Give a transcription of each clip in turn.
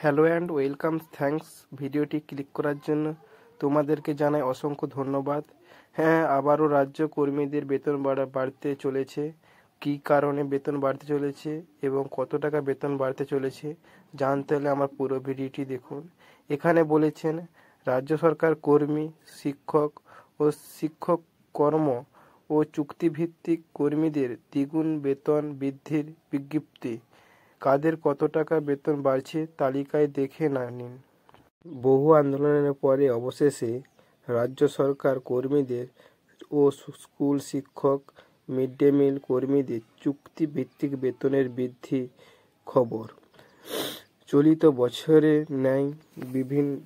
Hello and welcome. Thanks ভিডিওটি click করার জন্য তোমাদেরকে জানাই অসংখ্য ধন্যবাদ। হ্যাঁ, আবারও রাজ্য কর্মীদের বেতন বাড়তে চলেছে। কী কারণে বেতন বাড়তে চলেছে এবং কত টাকা বেতন বাড়তে চলেছে জানতে হলে আমার পুরো ভিডিওটি দেখুন। এখানে বলেছেন রাজ্য সরকার কর্মী, শিক্ষক ও শিক্ষক কর্ম ও চুক্তিভিত্তিক কর্মীদের দ্বিগুণ বেতন বৃদ্ধির বিজ্ঞপ্তি। কাদের কত টাকা বেতন বাড়ছে তালিকায় দেখে না নিন। বহু আন্দোলনের পরে অবশেষে রাজ্য সরকার কর্মীদের ও স্কুল শিক্ষক, মিড ডে মিল কর্মীদের চুক্তিভিত্তিক বেতনের বৃদ্ধি খবর। চলিত বছরে ন্যায়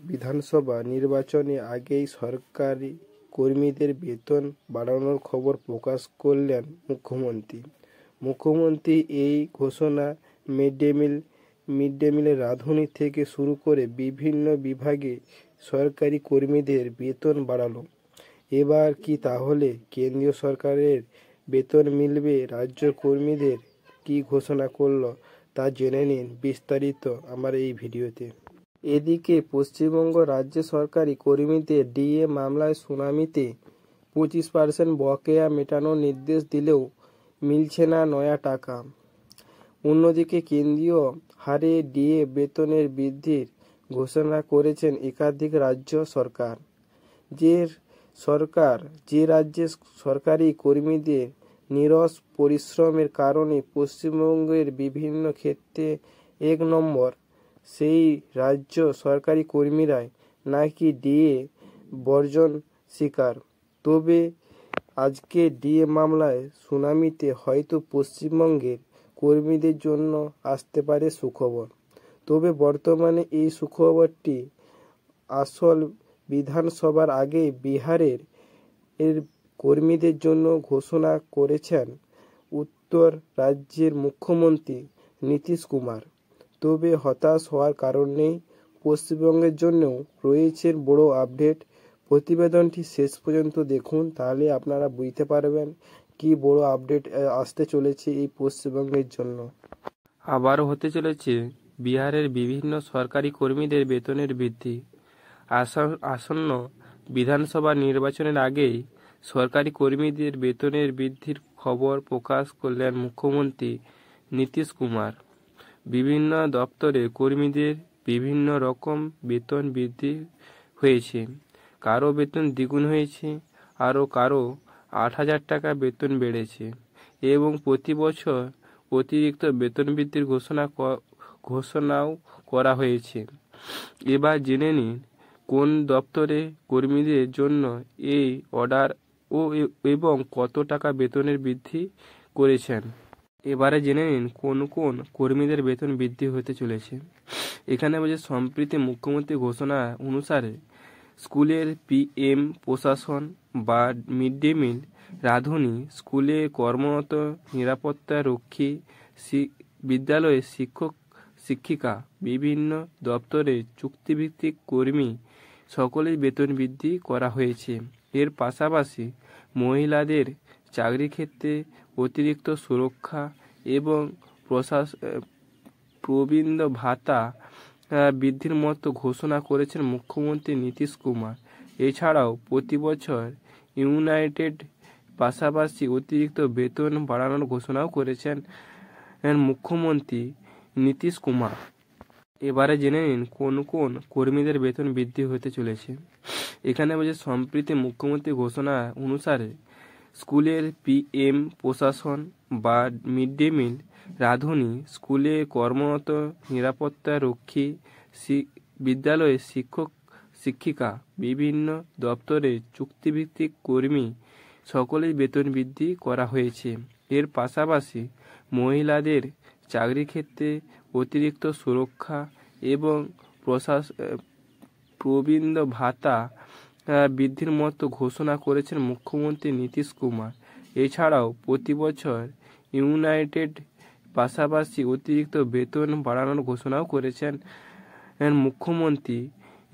বিধানসভা নির্বাচনে আগেই সরকারি কর্মীদের বেতন বাড়ানোর খবর প্রকাশ করলেন মুখ্যমন্ত্রী। এই ঘোষণা মিড ডে মিলের রাঁধুনি থেকে শুরু করে বিভিন্ন বিভাগে সরকারি কর্মীদের বেতন বাড়ালো। এবার কি তাহলে কেন্দ্রীয় সরকারের বেতন মিলবে রাজ্য কর্মীদের? কি ঘোষণা করলো তা জেনে নিন বিস্তারিত আমার এই ভিডিওতে। এদিকে পশ্চিমবঙ্গ রাজ্য সরকারি কর্মীদের ডিএ মামলায় শুনানিতে 25% বকেয়া মেটানোর নির্দেশ দিলেও মিলছে না নয়া টাকা। অন্যদিকে কেন্দ্রীয় হারে ডিএ বেতনের বৃদ্ধির ঘোষণা করেছেন একাধিক রাজ্য সরকার। যে রাজ্যে সরকারি কর্মীদের নিরস পরিশ্রমের কারণে পশ্চিমবঙ্গের বিভিন্ন ক্ষেত্রে 1 নম্বর, সেই রাজ্য সরকারি কর্মীরাই নাকি ডিএ বর্জন শিকার। তবে আজকে ডিএ মামলায় শুনানিতে হয়তো পশ্চিমবঙ্গের কর্মীদের জন্য আসতে পারে সুখবর। তবে বর্তমানে এই সুখবরটি আসল বিধানসভার আগে বিহারের কর্মীদের জন্য ঘোষণা করেছেন উত্তর রাজ্যের মুখ্যমন্ত্রী নীতিশ কুমার। তবে হতাশ হওয়ার কারণ নেই, পশ্চিমবঙ্গের জন্যও রয়েছে বড় আপডেট। প্রতিবেদনটি শেষ পর্যন্ত দেখুন, তাহলে আপনারা বুঝতে পারবেন কি বড় আপডেট আসতে চলেছে এই পশ্চিমবঙ্গের জন্য। আবারও হতে চলেছে বিহারের বিভিন্ন সরকারি কর্মীদের বেতনের বৃদ্ধি। আসন্ন বিধানসভা নির্বাচনের আগেই সরকারি কর্মীদের বেতনের বৃদ্ধির খবর প্রকাশ করলেন মুখ্যমন্ত্রী নীতিশ কুমার। বিভিন্ন দপ্তরে কর্মীদের বিভিন্ন রকম বেতন বৃদ্ধি হয়েছে। কারো বেতন দ্বিগুণ হয়েছে, আরও কারো 8,000 টাকা বেতন বেড়েছে এবং প্রতি বছর অতিরিক্ত বেতন বৃদ্ধির ঘোষণাও করা হয়েছে। এবার জেনে নিন কোন দপ্তরে কর্মীদের জন্য এই অর্ডার এবং কত টাকা বেতনের বৃদ্ধি করেছেন। এবারে জেনে নিন কোন কোন কর্মীদের বেতন বৃদ্ধি হতে চলেছে। এখানে বলছে সম্প্রতি মুখ্যমন্ত্রী ঘোষণা অনুসারে স্কুলের পিএম প্রশাসন বা মিড ডে মিল রাঁধুনি, স্কুলে কর্মরত নিরাপত্তা রক্ষী, বিদ্যালয়ের শিক্ষক শিক্ষিকা, বিভিন্ন দপ্তরে চুক্তিভিত্তিক কর্মী সকলেই বেতন বৃদ্ধি করা হয়েছে। এর পাশাপাশি মহিলাদের চাকরি ক্ষেত্রে অতিরিক্ত সুরক্ষা এবং প্রবীণ ভাতা বৃদ্ধির মতো ঘোষণা করেছেন মুখ্যমন্ত্রী নীতিশ কুমার। এছাড়াও প্রতি বছর ইউনাইটেড পাশাপাশি অতিরিক্ত বেতন বাড়ানোর ঘোষণাও করেছেন মুখ্যমন্ত্রী নীতিশ কুমার। এবারে জেনে নিন কোন কোন কর্মীদের বেতন বৃদ্ধি হতে চলেছে। এখানে বলছে সম্প্রতি মুখ্যমন্ত্রী ঘোষণা অনুসারে স্কুলের পিএম প্রশাসন বা মিড ডে মিল রাঁধুনি, স্কুলে কর্মরত নিরাপত্তা রক্ষী, বিদ্যালয়ের শিক্ষক শিক্ষিকা, বিভিন্ন দপ্তরে চুক্তিভিত্তিক কর্মী সকলেই বেতন বৃদ্ধি করা হয়েছে। এর পাশাপাশি মহিলাদের চাকরি ক্ষেত্রে অতিরিক্ত সুরক্ষা এবং প্রবীণ ভাতা বৃদ্ধির মতো ঘোষণা করেছেন মুখ্যমন্ত্রী নীতিশ কুমার। এছাড়াও প্রতি বছর ইউনাইটেড পাশাপাশি অতিরিক্ত বেতন বাড়ানোর ঘোষণাও করেছেন মুখ্যমন্ত্রী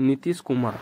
নীতিশ কুমার।